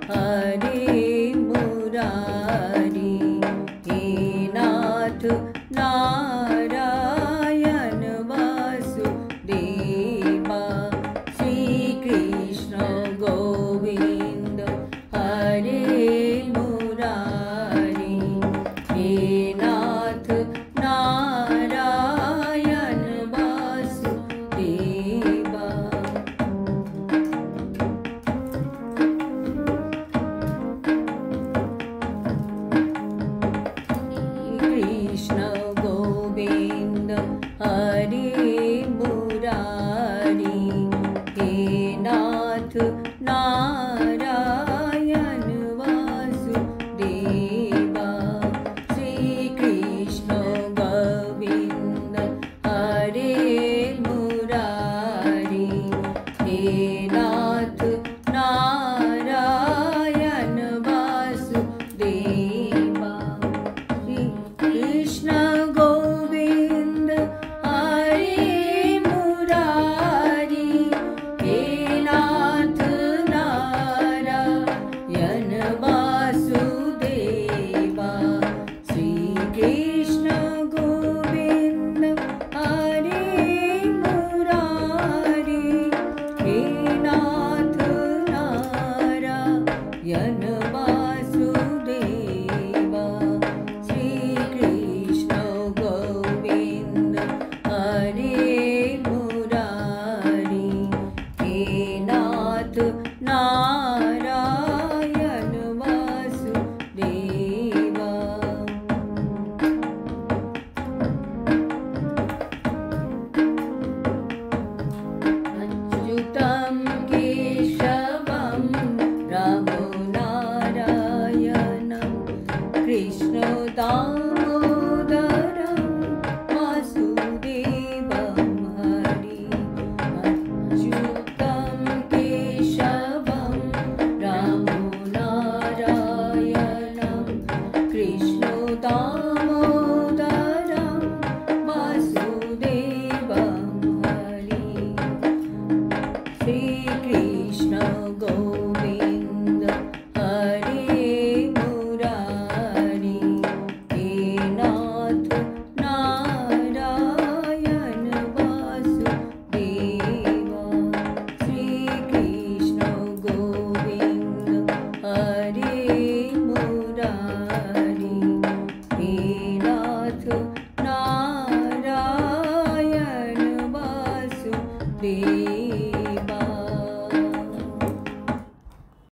Hare Murari. हे नाथ नारायण वासुदेवा, श्री कृष्ण गोविंद हरे मुरारी। हे नाथ नारायण वासुदेवा। कृष्ण गोविंद हरे मुरारी। हे नाथ नारायण वासुदेवा, श्री कृष्ण गोविंद हरे मुरारी। हे नाथ नारायण वासुदेवा। कृष्ण गोविंद हरे मुरारी। हे नाथ नारायण वासुदेवा, श्री कृष्ण गोविंद हरे मुरारी। हे नाथ नारायण वासुदेवा, श्री कृष्ण गोविंद हरे मुरारी। हे नाथ नारायण वासुदेवा। अच्युतं केशवं रामो नारायणं, कृष्ण दामोदरं वासुदेवं हरि। अच्युतं केशवं रामो नारायणं, कृष्ण दामोदरं वासुदेवं हरि। श्री कृष्ण गोविंद हरे मुरारी। हे नाथ नारायण वासुदेवा, श्री कृष्ण गोविंद हरे